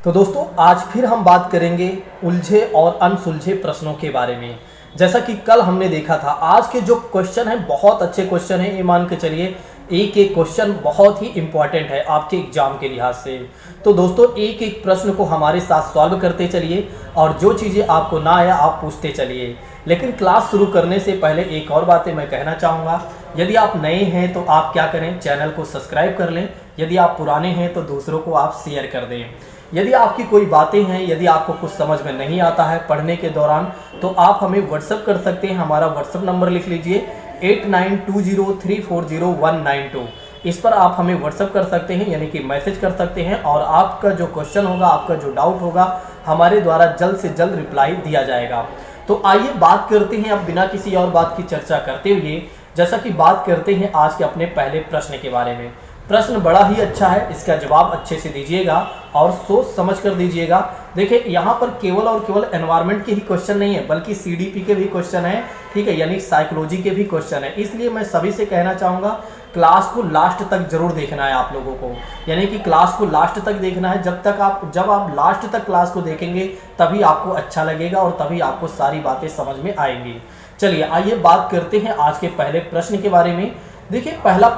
तो दोस्तों आज फिर हम बात करेंगे उलझे और अनसुलझे प्रश्नों के बारे में। जैसा कि कल हमने देखा था, आज के जो क्वेश्चन है बहुत अच्छे क्वेश्चन है। ये मान के चलिए एक एक क्वेश्चन बहुत ही इंपॉर्टेंट है आपके एग्जाम के लिहाज से। तो दोस्तों एक एक प्रश्न को हमारे साथ सॉल्व करते चलिए और जो चीज़ें आपको ना आया आप पूछते चलिए। लेकिन क्लास शुरू करने से पहले एक और बातें मैं कहना चाहूँगा। यदि आप नए हैं तो आप क्या करें, चैनल को सब्सक्राइब कर लें। यदि आप पुराने हैं तो दूसरों को आप शेयर कर दें। यदि आपकी कोई बातें हैं, यदि आपको कुछ समझ में नहीं आता है पढ़ने के दौरान, तो आप हमें व्हाट्सअप कर सकते हैं। हमारा व्हाट्सअप नंबर लिख लीजिए 8920340192। इस पर आप हमें व्हाट्सअप कर सकते हैं, यानी कि मैसेज कर सकते हैं और आपका जो क्वेश्चन होगा, आपका जो डाउट होगा, हमारे द्वारा जल्द से जल्द रिप्लाई दिया जाएगा। तो आइए बात करते हैं अब बिना किसी और बात की चर्चा करते हुए, जैसा कि बात करते हैं आज के अपने पहले प्रश्न के बारे में। प्रश्न बड़ा ही अच्छा है, इसका जवाब अच्छे से दीजिएगा और सोच समझ कर दीजिएगा। देखिए यहाँ पर केवल और केवल एनवायरनमेंट के ही क्वेश्चन नहीं है, बल्कि सीडीपी के भी क्वेश्चन है, ठीक है, यानी साइकोलॉजी के भी क्वेश्चन है। इसलिए मैं सभी से कहना चाहूँगा क्लास को लास्ट तक जरूर देखना है आप लोगों को, यानी कि क्लास को लास्ट तक देखना है। जब आप लास्ट तक क्लास को देखेंगे तभी आपको अच्छा लगेगा और तभी आपको सारी बातें समझ में आएंगी। चलिए आइए बात करते हैं आज के पहले प्रश्न के बारे में। देखिए पहला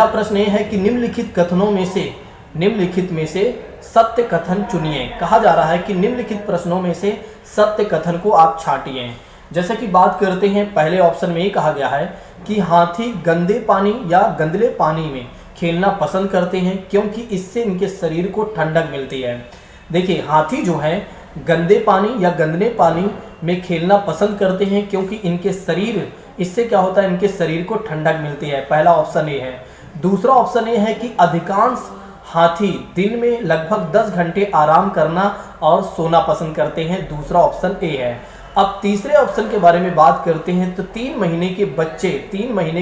प्रश्न ये है कि निम्नलिखित में से सत्य कथन चुनिए। कहा जा रहा है कि निम्नलिखित प्रश्नों में से सत्य कथन को आप छांटिए। जैसे कि बात करते हैं, पहले ऑप्शन में ये कहा गया है कि हाथी गंदे पानी या गंदले पानी में खेलना पसंद करते हैं क्योंकि इससे इनके शरीर को ठंडक मिलती है। देखिए हाथी जो है गंदे पानी या गंदले पानी में खेलना पसंद करते हैं क्योंकि इससे क्या होता है, इनके शरीर को ठंडक मिलती है। पहला ऑप्शन ये है। दूसरा ऑप्शन ये है कि अधिकांश हाथी दिन में लगभग 10 घंटे आराम करना और सोना पसंद करते हैं। दूसरा ऑप्शन ए है। अब तीसरे ऑप्शन के बारे में बात करते हैं तो 3 महीने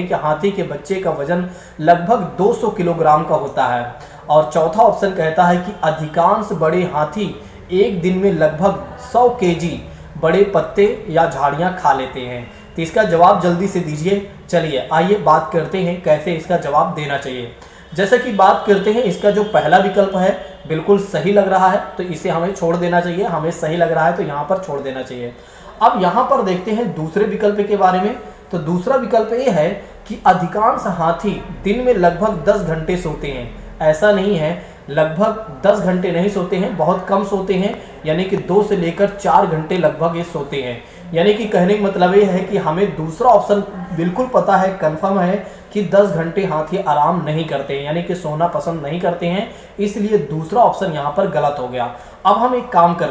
के हाथी के बच्चे का वजन लगभग 200 किलोग्राम का होता है। और चौथा ऑप्शन कहता है कि अधिकांश बड़े हाथी एक दिन में लगभग 100 केजी बड़े पत्ते या झाड़ियाँ खा लेते हैं। तो इसका जवाब जल्दी से दीजिए। चलिए आइए बात करते हैं कैसे इसका जवाब देना चाहिए। जैसे कि बात करते हैं, इसका जो पहला विकल्प है बिल्कुल सही लग रहा है तो इसे हमें छोड़ देना चाहिए। हमें सही लग रहा है तो यहाँ पर छोड़ देना चाहिए। अब यहाँ पर देखते हैं दूसरे विकल्प के बारे में। तो दूसरा विकल्प ये है कि अधिकांश हाथी दिन में लगभग 10 घंटे सोते हैं। ऐसा नहीं है, लगभग 10 घंटे नहीं सोते हैं, बहुत कम सोते हैं, यानी कि 2 से लेकर 4 घंटे लगभग ये सोते हैं। यानी कि कहने का मतलब ये है कि हमें दूसरा ऑप्शन बिल्कुल पता है, कंफर्म है कि 10 घंटे हाथी आराम नहीं करते हैं, यानी कि सोना पसंद नहीं करते हैं। इसलिए दूसरा ऑप्शन यहाँ पर गलत हो गया। अब हम एक काम कर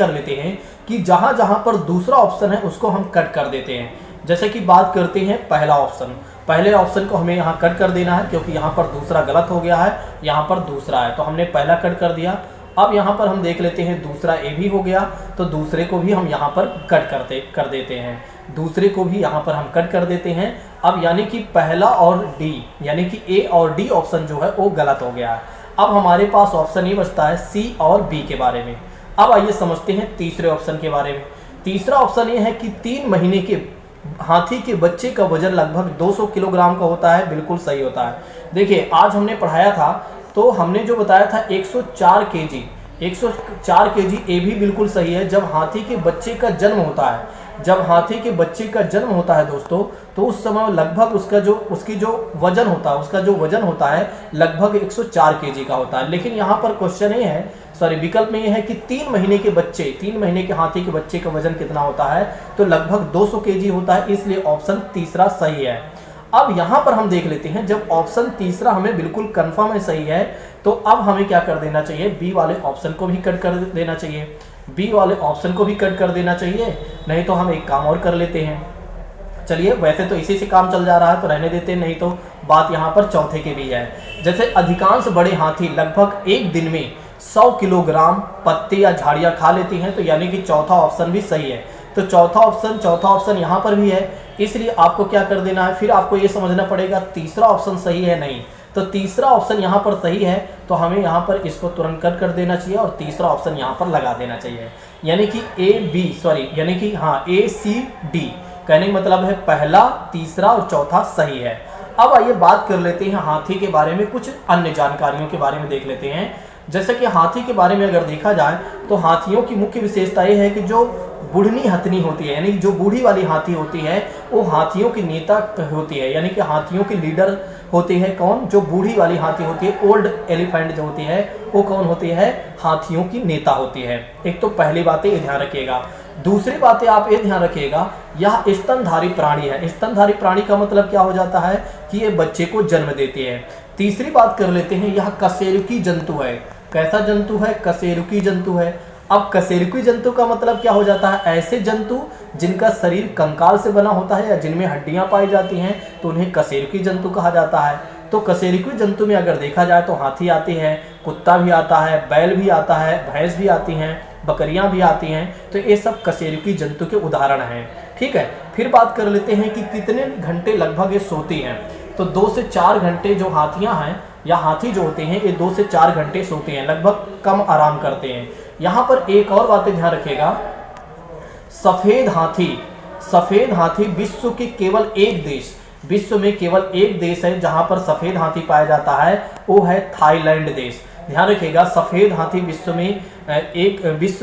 लेते हैं कि जहाँ जहाँ पर दूसरा ऑप्शन है उसको हम कट कर देते हैं। जैसे कि बात करते हैं पहले ऑप्शन को हमें यहाँ कट कर देना है क्योंकि यहाँ पर दूसरा गलत हो गया है, यहाँ पर दूसरा है तो हमने पहला कट कर दिया। अब यहाँ पर हम देख लेते हैं दूसरा ए भी हो गया तो दूसरे को भी हम यहाँ पर कट कर देते हैं। दूसरे को भी यहाँ पर हम कट कर देते हैं। अब यानी कि पहला और डी, यानी कि ए और डी ऑप्शन जो है वो गलत हो गया है। अब हमारे पास ऑप्शन ये बचता है सी और बी के बारे में। अब आइए समझते हैं तीसरे ऑप्शन के बारे में। तीसरा ऑप्शन ये है कि 3 महीने के हाथी के बच्चे का वजन लगभग 200 किलोग्राम का होता है। बिल्कुल सही होता है। देखिए आज हमने पढ़ाया था तो हमने जो बताया था 104 केजी ए भी बिल्कुल सही है। जब हाथी के बच्चे का जन्म होता है दोस्तों, तो उस समय लगभग उसका जो वजन होता है लगभग 104 केजी का होता है। लेकिन यहाँ पर क्वेश्चन ये है, विकल्प में ये है कि 3 महीने के हाथी के बच्चे का वजन कितना होता है, तो लगभग 200 केजी होता है। इसलिए ऑप्शन तीसरा सही है। अब यहाँ पर हम देख लेते हैं, जब ऑप्शन तीसरा हमें बिल्कुल कंफर्म है सही है, तो अब हमें क्या कर देना चाहिए, बी वाले ऑप्शन को भी कट कर देना चाहिए। नहीं तो हम एक काम और कर लेते हैं। चलिए वैसे तो इसी से काम चल जा रहा है तो रहने देते हैं, नहीं तो बात यहाँ पर चौथे के भी है। जैसे अधिकांश बड़े हाथी लगभग एक दिन में 100 किलोग्राम पत्ते या झाड़ियाँ खा लेती हैं, तो यानी कि चौथा ऑप्शन भी सही है। तो चौथा ऑप्शन यहाँ पर भी है। इसलिए आपको क्या कर देना है, फिर आपको ये समझना पड़ेगा तीसरा ऑप्शन सही है नहीं। तो तीसरा ऑप्शन यहाँ पर सही है तो हमें यहाँ पर इसको तुरंत कट कर देना चाहिए और तीसरा ऑप्शन यहाँ पर लगा देना चाहिए। यानी कि ए सी डी, कहने का मतलब है पहला, तीसरा और चौथा सही है। अब आइए बात कर लेते हैं हाथी के बारे में, कुछ अन्य जानकारियों के बारे में देख लेते हैं। जैसे कि हाथी के बारे में अगर देखा जाए तो हाथियों की मुख्य विशेषता ये है कि जो बुढ़नी हथनी होती है, यानी जो बूढ़ी वाली हाथी होती है वो हाथियों की नेता होती है, यानी कि हाथियों की लीडर होती है कौन, जो बूढ़ी वाली हाथी होती है, ओल्ड एलिफेंट जो होती है वो कौन होती है, हाथियों की नेता होती है। एक तो पहली बातें ये ध्यान रखिएगा। दूसरी बातें आप ये ध्यान रखिएगा, यह स्तनधारी प्राणी है। स्तनधारी प्राणी का मतलब क्या हो जाता है कि ये बच्चे को जन्म देती है। तीसरी बात कर लेते हैं, यह कशेरुकी जंतु है। कैसा जंतु है, कशेरुकी जंतु है। अब कशेरुकी जंतु का मतलब क्या हो जाता है, ऐसे जंतु जिनका शरीर कंकाल से बना होता है या जिनमें हड्डियां पाई जाती हैं तो उन्हें कशेरुकी जंतु कहा जाता है। तो कशेरुकी जंतु में अगर देखा जाए तो हाथी आती है, कुत्ता भी आता है, बैल भी आता है, भैंस भी आती हैं, बकरियां भी आती हैं। तो ये सब कशेरुकी जंतु के उदाहरण हैं। ठीक है, फिर बात कर लेते हैं कि कितने घंटे लगभग ये सोती हैं। तो 2 से 4 घंटे जो हाथियां हैं या हाथी जो होते हैं ये 2 से 4 घंटे सोते हैं, लगभग कम आराम करते हैं। यहाँ पर एक और बातें ध्यान रखिएगा, सफेद हाथी विश्व के केवल एक देश, विश्व में केवल एक देश है जहां पर सफेद हाथी पाया जाता है, वो है थाईलैंड देश। ध्यान रखिएगा, सफेद हाथी विश्व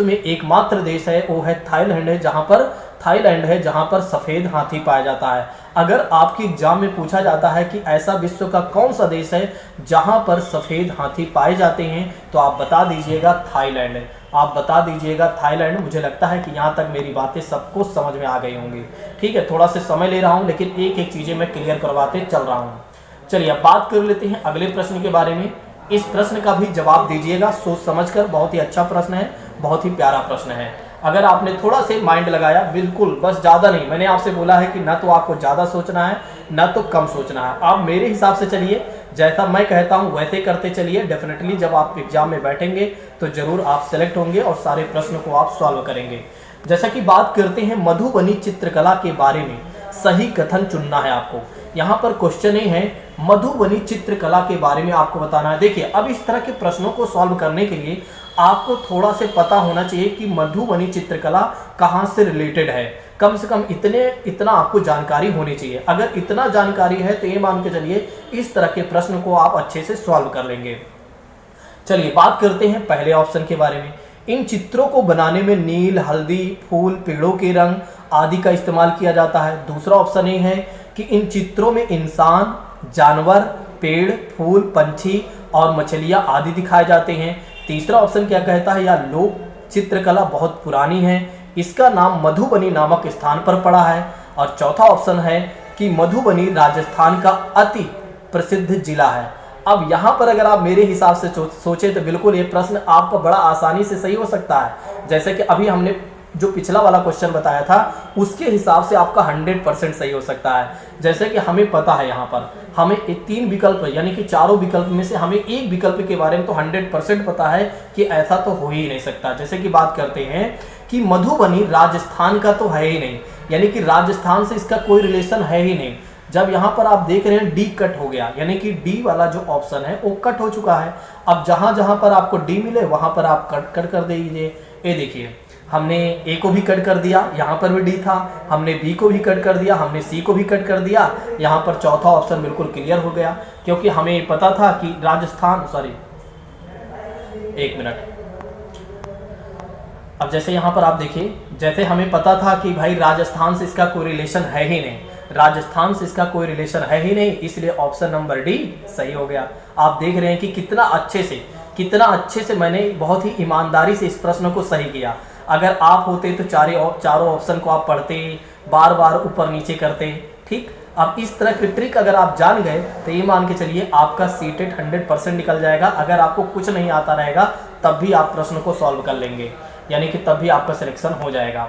में एकमात्र देश है, वो है थाईलैंड है जहां पर सफेद हाथी पाया जाता है। अगर आपके एग्जाम में पूछा जाता है कि ऐसा विश्व का कौन सा देश है जहां पर सफेद हाथी पाए जाते हैं तो आप बता दीजिएगा थाईलैंड। आप बता दीजिएगा थाईलैंड। मुझे लगता है कि यहाँ तक मेरी बातें सबको समझ में आ गई होंगी। ठीक है, थोड़ा सा समय ले रहा हूँ लेकिन एक एक चीज़ें मैं क्लियर करवाते चल रहा हूँ। चलिए अब बात कर लेते हैं अगले प्रश्न के बारे में। इस प्रश्न का भी जवाब दीजिएगा सोच समझकर। बहुत ही अच्छा प्रश्न है, बहुत ही प्यारा प्रश्न है। अगर आपने थोड़ा से माइंड लगाया, बिल्कुल बस ज़्यादा नहीं, मैंने आपसे बोला है कि ना तो आपको ज़्यादा सोचना है ना तो कम सोचना है। आप मेरे हिसाब से चलिए, जैसा मैं कहता हूँ वैसे करते चलिए। डेफिनेटली जब आप एग्जाम में बैठेंगे तो ज़रूर आप सेलेक्ट होंगे और सारे प्रश्न को आप सॉल्व करेंगे। जैसा कि बात करते हैं मधुबनी चित्रकला के बारे में, सही कथन चुनना है आपको। यहाँ पर क्वेश्चन ही है मधुबनी चित्रकला के बारे में आपको बताना है। देखिए, अब इस तरह के प्रश्नों को सॉल्व करने के लिए आपको थोड़ा से पता होना चाहिए कि मधुबनी चित्रकला कहाँ से रिलेटेड है। कम से कम इतना आपको जानकारी होनी चाहिए। अगर इतना जानकारी है तो ये मान के चलिए इस तरह के प्रश्न को आप अच्छे से सॉल्व कर लेंगे। चलिए बात करते हैं पहले ऑप्शन के बारे में। इन चित्रों को बनाने में नील, हल्दी, फूल, पेड़ों के रंग आदि का इस्तेमाल किया जाता है। दूसरा ऑप्शन ये है कि इन चित्रों में इंसान, जानवर, पेड़, फूल, पंछी और मछलियाँ आदि दिखाए जाते हैं। तीसरा ऑप्शन क्या कहता है, यह लोक चित्रकला बहुत पुरानी है, इसका नाम मधुबनी नामक स्थान पर पड़ा है। और चौथा ऑप्शन है कि मधुबनी राजस्थान का अति प्रसिद्ध जिला है। अब यहाँ पर अगर आप मेरे हिसाब से सोचें तो बिल्कुल ये प्रश्न आपका बड़ा आसानी से सही हो सकता है। जैसे कि अभी हमने जो पिछला वाला क्वेश्चन बताया था उसके हिसाब से आपका 100% सही हो सकता है। जैसे कि हमें पता है यहाँ पर हमें 3 विकल्प यानी कि चारों विकल्प में से हमें एक विकल्प के बारे में तो 100% पता है कि ऐसा तो हो ही नहीं सकता। जैसे कि बात करते हैं कि मधुबनी राजस्थान का तो है ही नहीं, यानी कि राजस्थान से इसका कोई रिलेशन है ही नहीं। जब यहाँ पर आप देख रहे हैं डी कट हो गया, यानी कि डी वाला जो ऑप्शन है वो कट हो चुका है। अब जहाँ जहाँ पर आपको डी मिले वहाँ पर आप कट कर दीजिए। ये देखिए, हमने ए को भी कट कर दिया, यहाँ पर भी डी था, हमने बी को भी कट कर दिया, हमने सी को भी कट कर दिया। यहाँ पर चौथा ऑप्शन बिल्कुल क्लियर हो गया क्योंकि हमें पता था कि राजस्थान, एक मिनट। अब जैसे यहाँ पर आप देखिए, जैसे हमें पता था कि भाई राजस्थान से इसका कोई रिलेशन है ही नहीं, राजस्थान से इसका कोई रिलेशन है ही नहीं, इसलिए ऑप्शन नंबर डी सही हो गया। आप देख रहे हैं कि कितना अच्छे से मैंने बहुत ही ईमानदारी से इस प्रश्न को सही किया। अगर आप होते तो चारों ऑप्शन को आप पढ़ते, बार बार ऊपर नीचे करते। ठीक, अब इस तरह की ट्रिक अगर आप जान गए तो ये मान के चलिए आपका सीटेट 100% निकल जाएगा। अगर आपको कुछ नहीं आता रहेगा तब भी आप प्रश्न को सॉल्व कर लेंगे, यानी कि तब भी आपका सिलेक्शन हो जाएगा।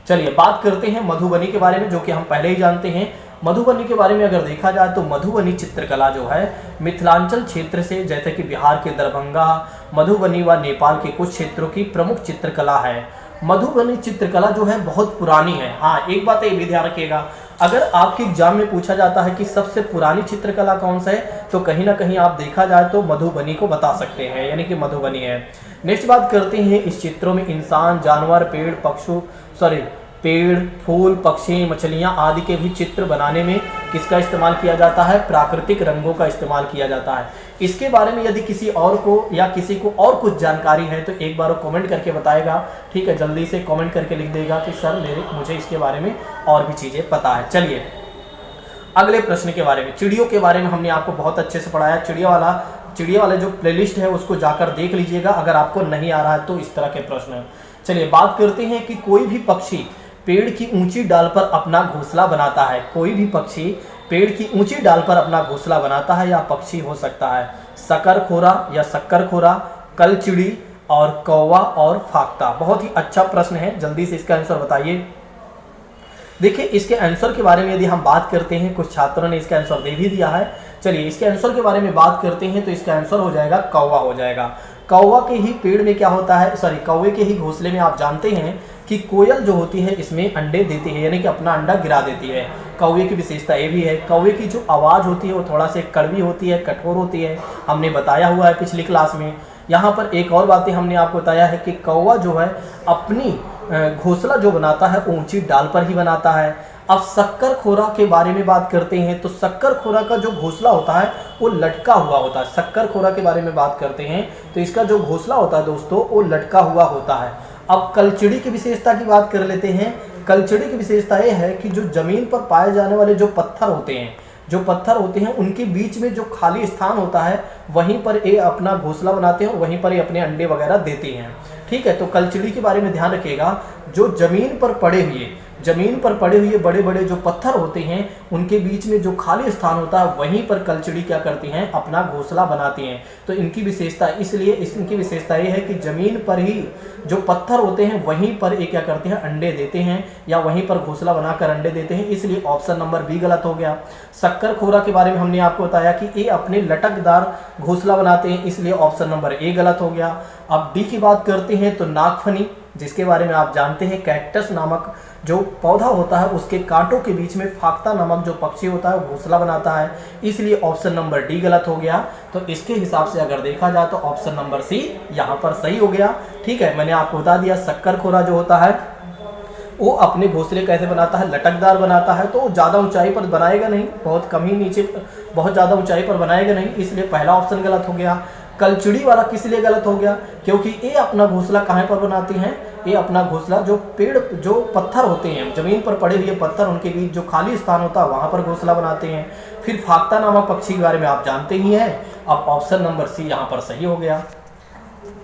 चलिए बात करते हैं मधुबनी के बारे में, जो कि हम पहले ही जानते हैं। मधुबनी के बारे में अगर देखा जाए तो मधुबनी चित्रकला जो है मिथिलांचल क्षेत्र से, जैसे कि बिहार के दरभंगा, मधुबनी व नेपाल के कुछ क्षेत्रों की प्रमुख चित्रकला है। मधुबनी चित्रकला जो है बहुत पुरानी है। हाँ, एक बात ये भी ध्यान रखिएगा, अगर आपके एग्जाम में पूछा जाता है कि सबसे पुरानी चित्रकला कौन सा है तो कहीं ना कहीं आप देखा जाए तो मधुबनी को बता सकते हैं, यानी कि मधुबनी है। नेक्स्ट बात करते हैं, इस चित्रों में इंसान, जानवर, पेड़, पेड़, फूल, पक्षी, मछलियाँ आदि के भी चित्र बनाने में किसका इस्तेमाल किया जाता है? प्राकृतिक रंगों का इस्तेमाल किया जाता है। इसके बारे में यदि किसी और को या किसी को और कुछ जानकारी है तो एक बार वो कमेंट करके बताएगा। ठीक है, जल्दी से कमेंट करके लिख देगा कि सर मुझे इसके बारे में और भी चीज़ें पता है। चलिए अगले प्रश्न के बारे में, चिड़ियों के बारे में हमने आपको बहुत अच्छे से पढ़ाया। चिड़िया वाला जो प्लेलिस्ट है उसको जाकर देख लीजिएगा अगर आपको नहीं आ रहा है तो इस तरह के प्रश्न। चलिए बात करते हैं कि कोई भी पक्षी पेड़ की ऊंची डाल पर अपना घोंसला बनाता है। कोई भी पक्षी पेड़ की ऊंची डाल पर अपना घोंसला बनाता है या पक्षी हो सकता है शकरखोरा या शक्करखोरा, कलचिड़ी और कौवा और फाख्ता। बहुत ही अच्छा प्रश्न है, जल्दी से इसका आंसर बताइए। देखिए इसके आंसर के बारे में यदि हम बात करते हैं, कुछ छात्रों ने इसका आंसर दे भी दिया है। चलिए इसके आंसर के बारे में बात करते हैं तो इसका आंसर हो जाएगा कौवा हो जाएगा। कौवा के ही पेड़ में क्या होता है, कौवे के ही घोंसले में आप जानते हैं कि कोयल जो होती है इसमें अंडे देती है, यानी कि अपना अंडा गिरा देती है। कौवे की विशेषता ये भी है, कौवे की जो आवाज़ होती है वो थोड़ा से कड़वी होती है, कठोर होती है, हमने बताया हुआ है पिछली क्लास में। यहाँ पर एक और बातें हमने आपको बताया है कि कौवा जो है अपनी घोंसला जो बनाता है ऊंची डाल पर ही बनाता है। अब शक्करखोरा के बारे में बात करते हैं तो शक्करखोरा का जो घोंसला होता है वो लटका हुआ होता है। शक्करखोरा के बारे में बात करते हैं तो इसका जो घोंसला होता है दोस्तों वो लटका हुआ होता है। अब कलचिड़ी की विशेषता की बात कर लेते हैं। कलचिड़ी की विशेषता ये है कि जो जमीन पर पाए जाने वाले जो पत्थर होते हैं उनके बीच में जो खाली स्थान होता है वहीं पर ये अपना घोंसला बनाते हैं, वहीं पर ये अपने अंडे वगैरह देते हैं। ठीक है, तो कलचिड़ी के बारे में ध्यान रखिएगा, जो जमीन पर पड़े हुए बड़े बड़े जो पत्थर होते हैं उनके बीच में जो खाली स्थान होता है वहीं पर कलचिड़ी क्या करती हैं, अपना घोंसला बनाती हैं। तो इनकी विशेषता इनकी विशेषता ये है कि जमीन पर ही जो पत्थर होते हैं वहीं पर ये क्या करते हैं, अंडे देते हैं या वहीं पर घोंसला बनाकर अंडे देते हैं, इसलिए ऑप्शन नंबर बी गलत हो गया। शक्करखोरा के बारे में हमने आपको बताया कि ये अपने लटकदार घोंसला बनाते हैं, इसलिए ऑप्शन नंबर ए गलत हो गया। अब डी की बात करते हैं तो नागफनी, जिसके बारे में आप जानते हैं कैक्टस नामक जो पौधा होता है उसके कांटों के बीच में फाख्ता नामक जो पक्षी होता है घोंसला बनाता है, इसलिए ऑप्शन नंबर डी गलत हो गया। तो इसके हिसाब से अगर देखा जाए तो ऑप्शन नंबर सी यहाँ पर सही हो गया। ठीक है, मैंने आपको बता दिया शक्करखोरा जो होता है वो अपने घोंसले कैसे बनाता है, लटकदार बनाता है, तो ज़्यादा ऊंचाई पर बनाएगा नहीं, बहुत कम ही नीचे, बहुत ज़्यादा ऊंचाई पर बनाएगा नहीं, इसलिए पहला ऑप्शन गलत हो गया। कलचिड़ी वाला किस लिए गलत हो गया, क्योंकि ये अपना घोंसला कहाँ पर बनाती हैं, ये अपना घोंसला जो पत्थर होते हैं, जमीन पर पड़े हुए पत्थर, उनके बीच जो खाली स्थान होता है वहाँ पर घोंसला बनाते हैं। फिर फाख्ता नामक पक्षी के बारे में आप जानते ही हैं। अब ऑप्शन नंबर सी यहाँ पर सही हो गया।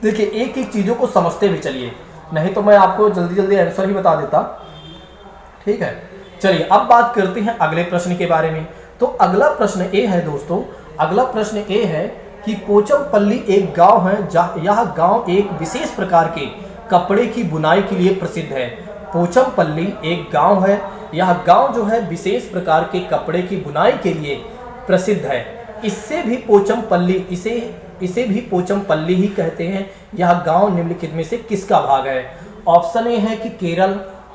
देखिए एक एक चीज़ों को समझते भी चलिए, नहीं तो मैं आपको जल्दी जल्दी आंसर ही बता देता। ठीक है, चलिए अब बात करते हैं अगले प्रश्न के बारे में। तो अगला प्रश्न ये है दोस्तों, अगला प्रश्न ये है कि पोचमपल्ली एक गांव है, यह गांव एक विशेष प्रकार के कपड़े की बुनाई के लिए प्रसिद्ध है। पोचमपल्ली एक गांव है, यह गांव जो है विशेष प्रकार के कपड़े की बुनाई के लिए प्रसिद्ध है। इसे भी पोचमपल्ली ही कहते हैं। यह गांव निम्नलिखित में से किसका भाग है? ऑप्शन ए है कि केरल,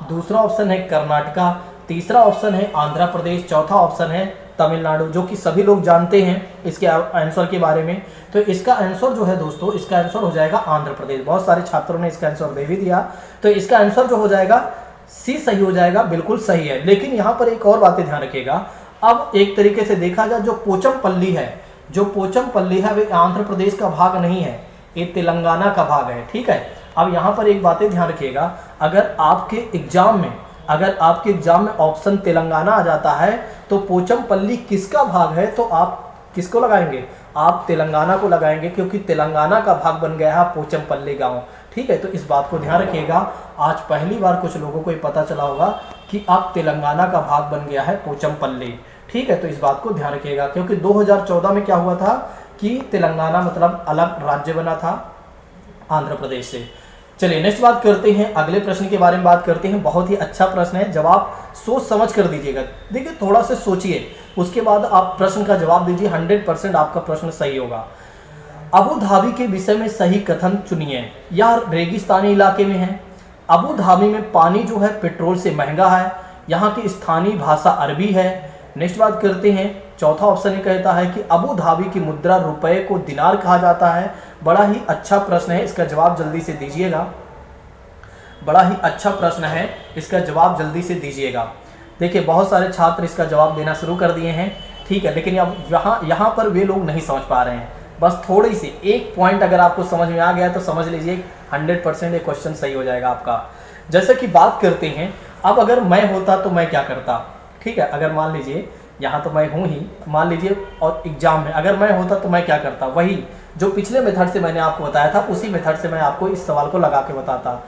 दूसरा ऑप्शन है कर्नाटका, तीसरा ऑप्शन है आंध्र प्रदेश, चौथा ऑप्शन है तमिलनाडु, जो कि सभी लोग जानते हैं इसके आंसर के बारे में। तो इसका आंसर जो है दोस्तों, इसका आंसर हो जाएगा आंध्र प्रदेश। बहुत सारे छात्रों ने इसका आंसर दे भी दिया, तो इसका आंसर जो हो जाएगा सी सही हो जाएगा, बिल्कुल सही है। लेकिन यहाँ पर एक और बातें ध्यान रखिएगा। अब एक तरीके से देखा जाए, जो पोचमपल्ली है वे आंध्र प्रदेश का भाग नहीं है, ये तेलंगाना का भाग है। ठीक है, अब यहाँ पर एक बातें ध्यान रखिएगा, अगर आपके एग्जाम में ऑप्शन तेलंगाना आ जाता है तो पोचमपल्ली किसका भाग है, तो आप किसको लगाएंगे? आप तेलंगाना को लगाएंगे, क्योंकि तेलंगाना का भाग बन गया है पोचमपल्ली गांव। ठीक है, तो इस बात को ध्यान रखिएगा। आज पहली बार कुछ लोगों को ये पता चला होगा कि अब तेलंगाना का भाग बन गया है पोचमपल्ली। ठीक है, तो इस बात को ध्यान रखिएगा, क्योंकि 2014 में क्या हुआ था कि तेलंगाना मतलब अलग राज्य बना था आंध्र प्रदेश से। चलिए नेक्स्ट बात करते हैं, अगले प्रश्न के बारे में बात करते हैं। बहुत ही अच्छा प्रश्न है, जवाब सोच समझ कर दीजिएगा। देखिए थोड़ा सा सोचिए, उसके बाद आप प्रश्न का जवाब दीजिए, 100% आपका प्रश्न सही होगा। अबू धाबी के विषय में सही कथन चुनिए। यह रेगिस्तानी इलाके में है। अबू धाबी में पानी जो है पेट्रोल से महंगा है। यहाँ की स्थानीय भाषा अरबी है। नेक्स्ट बात करते हैं, चौथा ऑप्शन ये कहता है कि अबू धाबी की मुद्रा रुपए को दिनार कहा जाता है। बड़ा ही अच्छा प्रश्न है, इसका जवाब जल्दी से दीजिएगा। बड़ा ही अच्छा प्रश्न है, इसका जवाब जल्दी से दीजिएगा। देखिए बहुत सारे छात्र इसका जवाब देना शुरू कर दिए हैं, ठीक है, लेकिन अब यहाँ पर वे लोग नहीं समझ पा रहे हैं। बस थोड़ी सी एक पॉइंट अगर आपको समझ में आ गया तो समझ लीजिए 100% ये क्वेश्चन सही हो जाएगा आपका। जैसे कि बात करते हैं, अब अगर मैं होता तो मैं क्या करता, ठीक है, अगर मान लीजिए यहाँ तो मैं हूँ ही, मान लीजिए और एग्जाम में अगर मैं होता तो मैं क्या करता, वही जो पिछले मेथड से मैंने आपको बताया था उसी मेथड से मैं आपको इस सवाल को लगा के बताता।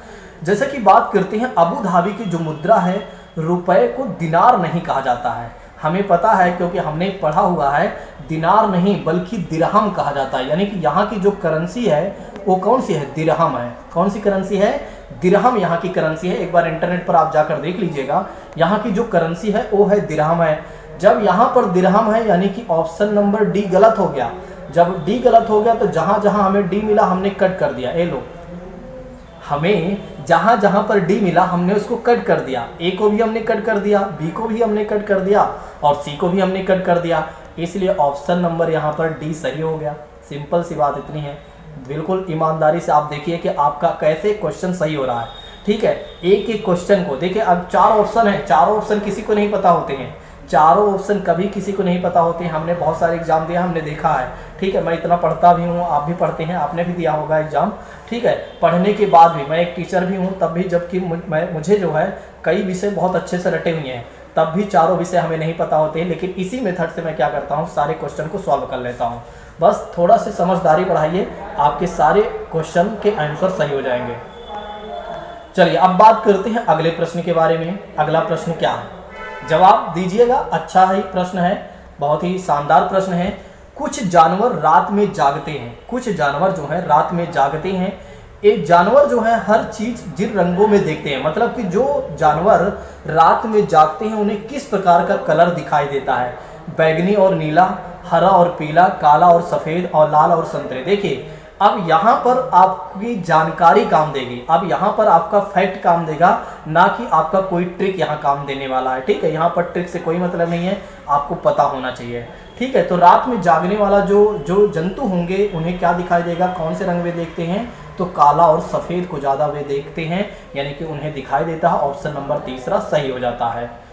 जैसे कि बात करते हैं, अबू धाबी की जो मुद्रा है, रुपए को दिनार नहीं कहा जाता है, हमें पता है क्योंकि हमने पढ़ा हुआ है, दिनार नहीं बल्कि दिरहम कहा जाता है। यानी कि यहाँ की जो करेंसी है वो कौन सी है, दिरहम है। कौन सी करेंसी है, दिरहम यहाँ की करेंसी है। एक बार इंटरनेट पर आप जाकर देख लीजिएगा, यहाँ की जो करेंसी है वो है दिरहम है। जब यहाँ पर दिरहम है यानी कि ऑप्शन नंबर डी गलत हो गया। जब डी गलत हो गया तो जहाँ जहाँ हमें डी मिला हमने कट कर दिया। ए लो, हमें जहाँ जहाँ पर डी मिला हमने उसको कट कर दिया। ए को भी हमने कट कर दिया, बी को भी हमने कट कर दिया और सी को भी हमने कट कर दिया। इसलिए ऑप्शन नंबर यहाँ पर डी सही हो गया। सिंपल सी बात इतनी है। बिल्कुल ईमानदारी से आप देखिए कि आपका कैसे क्वेश्चन सही हो रहा है, ठीक है। एक एक क्वेश्चन को देखिए, अब 4 ऑप्शन है, चारों ऑप्शन किसी को नहीं पता होते हैं, चारों ऑप्शन कभी किसी को नहीं पता होते हैं। हमने बहुत सारे एग्जाम दिया, हमने देखा है, ठीक है। मैं इतना पढ़ता भी हूँ, आप भी पढ़ते हैं, आपने भी दिया होगा एग्जाम, ठीक है। पढ़ने के बाद भी मैं एक टीचर भी हूँ, तब भी जबकि मुझे जो है कई विषय बहुत अच्छे से रटे हुए हैं, तब भी चारों विषय हमें नहीं पता होते हैं। लेकिन इसी मेथड से मैं क्या करता हूँ, सारे क्वेश्चन को सॉल्व कर लेता हूँ। बस थोड़ा सी समझदारी बढ़ाइए, आपके सारे क्वेश्चन के आंसर सही हो जाएंगे। चलिए अब बात करते हैं अगले प्रश्न के बारे में। अगला प्रश्न क्या है, जवाब दीजिएगा। अच्छा ही प्रश्न है, बहुत ही शानदार प्रश्न है। कुछ जानवर रात में जागते हैं, कुछ जानवर जो है रात में जागते हैं। एक जानवर जो है हर चीज जिन रंगों में देखते हैं, मतलब कि जो जानवर रात में जागते हैं उन्हें किस प्रकार का कलर दिखाई देता है, बैगनी और नीला, हरा और पीला, काला और सफेद और लाल और संतरे। देखिए अब यहाँ पर आपकी जानकारी काम देगी, अब यहाँ पर आपका फैक्ट काम देगा, ना कि आपका कोई ट्रिक यहाँ काम देने वाला है, ठीक है। यहाँ पर ट्रिक से कोई मतलब नहीं है, आपको पता होना चाहिए, ठीक है। तो रात में जागने वाला जो जंतु होंगे उन्हें क्या दिखाई देगा, कौन से रंग वे देखते हैं, तो काला और सफ़ेद को ज़्यादा वे देखते हैं, यानी कि उन्हें दिखाई देता है। ऑप्शन नंबर तीसरा सही हो जाता है।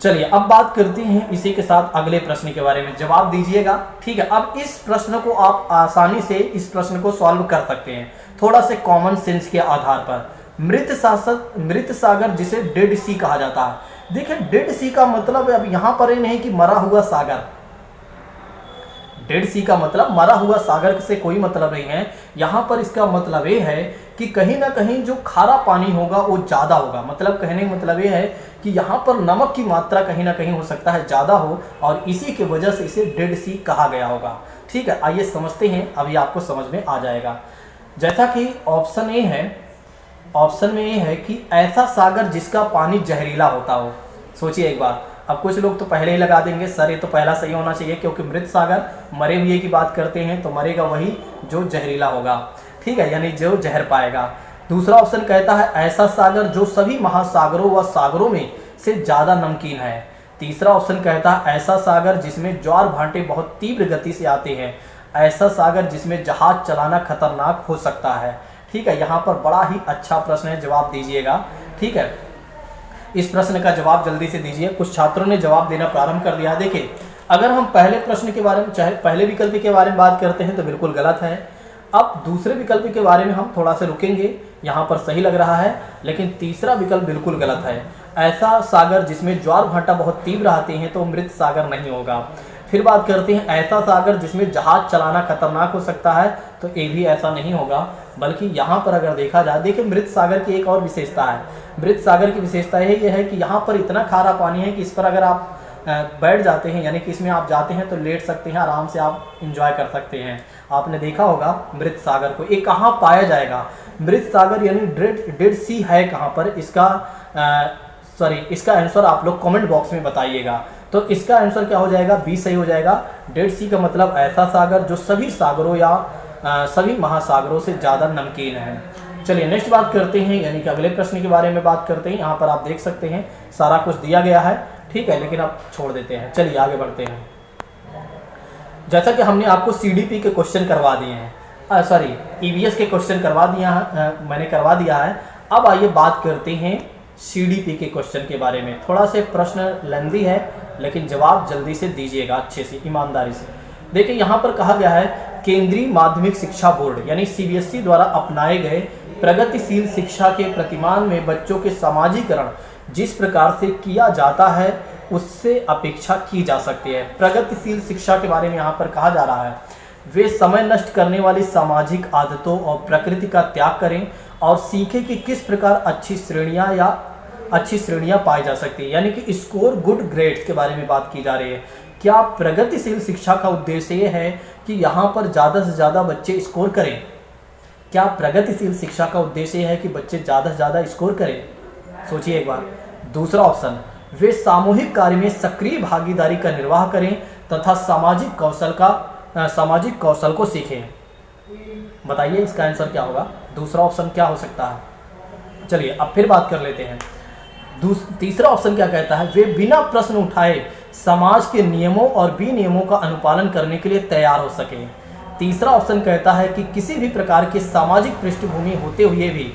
चलिए अब बात करते हैं इसी के साथ अगले प्रश्न के बारे में, जवाब दीजिएगा, ठीक है। अब इस प्रश्न को आप आसानी से इस प्रश्न को सॉल्व कर सकते हैं, थोड़ा से कॉमन सेंस के आधार पर। मृत सागर जिसे डेड सी कहा जाता है। देखिए डेड सी का मतलब अब यहाँ पर ये नहीं कि मरा हुआ सागर, डेड सी का मतलब मरा हुआ सागर से कोई मतलब नहीं है। यहाँ पर इसका मतलब ये है कि कहीं ना कहीं जो खारा पानी होगा वो ज़्यादा होगा, मतलब कहने का मतलब ये है कि यहाँ पर नमक की मात्रा कहीं ना कहीं हो सकता है ज़्यादा हो, और इसी की वजह से इसे डेड सी कहा गया होगा, ठीक है। आइए समझते हैं, अभी आपको समझ में आ जाएगा। जैसा कि ऑप्शन ए है, ऑप्शन में ये है कि ऐसा सागर जिसका पानी जहरीला होता हो। सोचिए एक बार, अब कुछ लोग तो पहले ही लगा देंगे सर ये तो पहला सही होना चाहिए, क्योंकि मृत सागर मरे हुए की बात करते हैं, तो मरेगा वही जो जहरीला होगा, ठीक है, यानी जो जहर पाएगा। दूसरा ऑप्शन कहता है ऐसा सागर जो सभी महासागरों व सागरों में से ज़्यादा नमकीन है। तीसरा ऑप्शन कहता है ऐसा सागर जिसमें ज्वार भांटे बहुत तीव्र गति से आते हैं, ऐसा सागर जिसमें जहाज चलाना खतरनाक हो सकता है, ठीक है। यहाँ पर बड़ा ही अच्छा प्रश्न है, जवाब दीजिएगा, ठीक है। इस प्रश्न का जवाब जल्दी से दीजिए। कुछ छात्रों ने जवाब देना प्रारंभ कर दिया। देखिए अगर हम पहले प्रश्न के बारे में, चाहे पहले विकल्प के बारे में बात करते हैं तो बिल्कुल गलत है। अब दूसरे विकल्प के बारे में हम थोड़ा सा रुकेंगे, यहाँ पर सही लग रहा है, लेकिन तीसरा विकल्प बिल्कुल गलत है। ऐसा सागर जिसमें ज्वार भाटा बहुत तीव्र आते हैं तो मृत सागर नहीं होगा। फिर बात करते हैं ऐसा सागर जिसमें जहाज चलाना खतरनाक हो सकता है, तो ये भी ऐसा नहीं होगा। बल्कि यहाँ पर अगर देखा जाए, देखिए मृत सागर की एक और विशेषता है, मृत सागर की विशेषता ये है कि यहाँ पर इतना खारा पानी है कि इस पर अगर आप बैठ जाते हैं, यानी कि इसमें आप जाते हैं तो लेट सकते हैं, आराम से आप इंजॉय कर सकते हैं। आपने देखा होगा मृत सागर को, ये कहाँ पाया जाएगा, मृत सागर यानी डेड सी है कहाँ पर, इसका आंसर आप लोग कमेंट बॉक्स में बताइएगा। तो इसका आंसर क्या हो जाएगा, बी सही हो जाएगा। डेड सी का मतलब ऐसा सागर जो सभी सागरों या सभी महासागरों से ज़्यादा नमकीन है। चलिए नेक्स्ट बात करते हैं, यानी कि अगले प्रश्न के बारे में बात करते हैं। यहाँ पर आप देख सकते हैं सारा कुछ दिया गया है, ठीक है, लेकिन अब छोड़ देते हैं। चलिए आगे बढ़ते हैं। जैसा कि हमने आपको सीडीपी के क्वेश्चन करवा दिए हैं, ईवीएस के क्वेश्चन करवा दिया है, मैंने करवा दिया है। अब आइए बात करते हैं सीडीपी के क्वेश्चन के बारे में। थोड़ा से प्रश्न लेंदी है लेकिन जवाब जल्दी से दीजिएगा, अच्छे से, ईमानदारी से। देखिए यहाँ पर कहा गया है केंद्रीय माध्यमिक शिक्षा बोर्ड यानी सीबीएसई द्वारा अपनाए गए प्रगतिशील शिक्षा के प्रतिमान में बच्चों के समाजीकरण जिस प्रकार से किया जाता है उससे अपेक्षा की जा सकती है। प्रगतिशील शिक्षा के बारे में यहाँ पर कहा जा रहा है वे समय नष्ट करने वाली सामाजिक आदतों और प्रकृति का त्याग करें और सीखें कि किस प्रकार अच्छी श्रेणियां पाई जा सकती है, यानी कि स्कोर गुड ग्रेड्स के बारे में बात की जा रही है। क्या प्रगतिशील शिक्षा का उद्देश्य ये है कि यहाँ पर ज़्यादा से ज़्यादा बच्चे स्कोर करें? क्या प्रगतिशील शिक्षा का उद्देश्य ये है कि बच्चे ज़्यादा से ज़्यादा स्कोर करें? सोचिए एक बार। दूसरा ऑप्शन, वे सामूहिक कार्य में सक्रिय भागीदारी का निर्वाह करें तथा सामाजिक कौशल को सीखें। बताइए इसका आंसर क्या होगा? दूसरा ऑप्शन क्या हो सकता है? चलिए अब फिर बात कर लेते हैं। तीसरा ऑप्शन क्या कहता है? वे बिना प्रश्न उठाए समाज के नियमों और विनियमों का अनुपालन करने के लिए तैयार हो सके। तीसरा ऑप्शन कहता है कि किसी भी प्रकार की सामाजिक पृष्ठभूमि होते हुए भी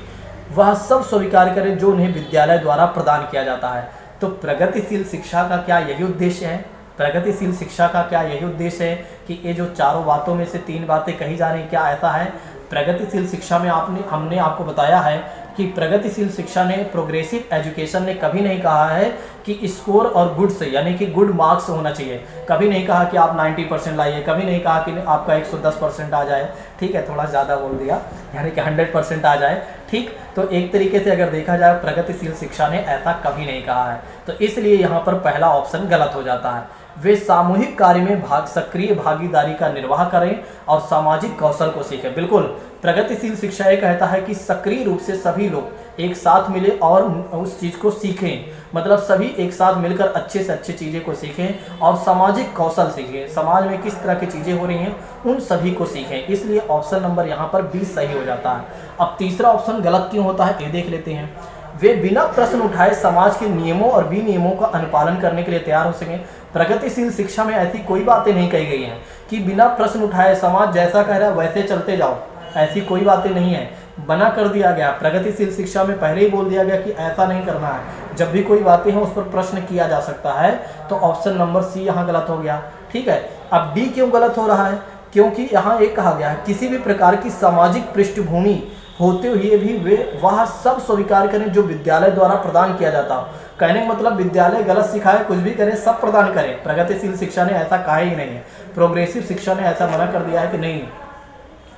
वह सब स्वीकार करें जो उन्हें विद्यालय द्वारा प्रदान किया जाता है। तो प्रगतिशील शिक्षा का क्या यही उद्देश्य है? प्रगतिशील शिक्षा का क्या यही उद्देश्य है कि ये जो चारों बातों में से 3 बातें कही जा रही हैं, क्या ऐसा है? प्रगतिशील शिक्षा में हमने आपको बताया है कि प्रगतिशील शिक्षा ने, प्रोग्रेसिव एजुकेशन ने कभी नहीं कहा है कि स्कोर और गुड से यानी कि गुड मार्क्स होना चाहिए। कभी नहीं कहा कि आप 90% लाइए, कभी नहीं कहा कि आपका 110% आ जाए, ठीक है, थोड़ा ज़्यादा बोल दिया, यानी कि 100% आ जाए, ठीक। तो एक तरीके से अगर देखा जाए प्रगतिशील शिक्षा ने ऐसा कभी नहीं कहा है, तो इसलिए यहाँ पर पहला ऑप्शन गलत हो जाता है। वे सामूहिक कार्य में सक्रिय भागीदारी का निर्वाह करें और सामाजिक कौशल को सीखें। बिल्कुल, प्रगतिशील शिक्षा ये कहता है कि सक्रिय रूप से सभी लोग एक साथ मिले और उस चीज़ को सीखें, मतलब सभी एक साथ मिलकर अच्छे से अच्छी चीज़ें को सीखें और सामाजिक कौशल सीखें। समाज में किस तरह की चीज़ें हो रही हैं उन सभी को सीखें। इसलिए ऑप्शन नंबर यहाँ पर 20 सही हो जाता है। अब तीसरा ऑप्शन गलत क्यों होता है ये देख लेते हैं। वे बिना प्रश्न उठाए समाज के नियमों और विनियमों का अनुपालन करने के लिए तैयार हो सकें। प्रगतिशील शिक्षा में ऐसी कोई बातें नहीं कही गई हैं कि बिना प्रश्न उठाए समाज जैसा कह रहा है वैसे चलते जाओ, ऐसी कोई बातें नहीं है, बना कर दिया गया। प्रगतिशील शिक्षा में पहले ही बोल दिया गया कि ऐसा नहीं करना है। जब भी कोई बातें हैं उस पर प्रश्न किया जा सकता है। तो ऑप्शन नंबर सी यहाँ गलत हो गया, ठीक है। अब डी क्यों गलत हो रहा है? क्योंकि यहाँ एक कहा गया है किसी भी प्रकार की सामाजिक पृष्ठभूमि होते हुए भी वे वह सब स्वीकार करें जो विद्यालय द्वारा प्रदान किया जाता हो। कहने का मतलब विद्यालय गलत सिखाए, कुछ भी करें, सब प्रदान करें। प्रगतिशील शिक्षा ने ऐसा कहा ही नहीं है। प्रोग्रेसिव शिक्षा ने ऐसा मना कर दिया है कि नहीं,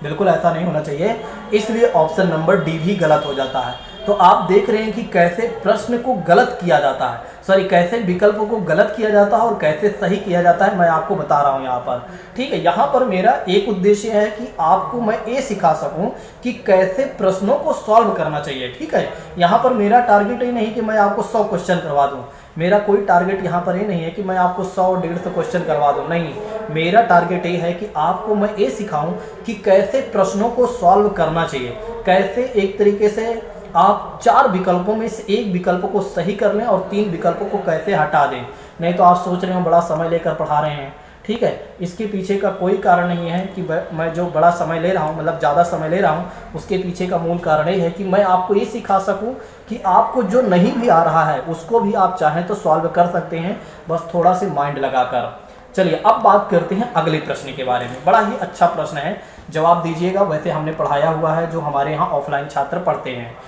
बिल्कुल ऐसा नहीं होना चाहिए। इसलिए ऑप्शन नंबर डी भी गलत हो जाता है। तो आप देख रहे हैं कि कैसे प्रश्न को गलत किया जाता है, कैसे विकल्पों को गलत किया जाता है और कैसे सही किया जाता है, मैं आपको बता रहा हूं यहाँ पर, ठीक है। यहाँ पर मेरा एक उद्देश्य है कि आपको मैं ये सिखा सकूं कि कैसे प्रश्नों को सॉल्व करना चाहिए, ठीक है। यहाँ पर मेरा टारगेट ही नहीं कि मैं आपको 100 क्वेश्चन करवा दूँ। मेरा कोई टारगेट यहाँ पर ये नहीं है कि मैं आपको 100-150 क्वेश्चन करवा दूँ, नहीं। मेरा टारगेट ये है कि आपको मैं ये सिखाऊं कि कैसे प्रश्नों को सॉल्व करना चाहिए, कैसे एक तरीके से आप 4 विकल्पों में से एक विकल्प को सही कर लें और 3 विकल्पों को कैसे हटा दें। नहीं तो आप सोच रहे हो बड़ा समय लेकर पढ़ा रहे हैं, ठीक है। इसके पीछे का कोई कारण नहीं है कि मैं जो बड़ा समय ले रहा हूँ, मतलब ज़्यादा समय ले रहा हूँ, उसके पीछे का मूल कारण ये है कि मैं आपको ये सिखा सकूँ कि आपको जो नहीं भी आ रहा है उसको भी आप चाहें तो सॉल्व कर सकते हैं, बस थोड़ा सी माइंड लगाकर। चलिए अब बात करते हैं अगले प्रश्न के बारे में। बड़ा ही अच्छा प्रश्न है, जवाब दीजिएगा। वैसे हमने पढ़ाया हुआ है, जो हमारे यहाँ ऑफलाइन छात्र पढ़ते हैं।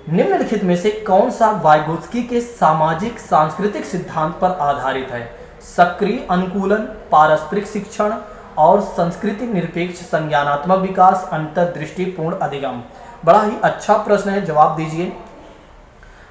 निम्नलिखित में से कौन सा वाइगोत्स्की के सामाजिक सांस्कृतिक सिद्धांत पर आधारित है? सक्रिय अनुकूलन, पारस्परिक शिक्षण और संस्कृति निरपेक्ष संज्ञानात्मक विकास, अंतर्दृष्टिपूर्ण अधिगम। बड़ा ही अच्छा प्रश्न है, जवाब दीजिए।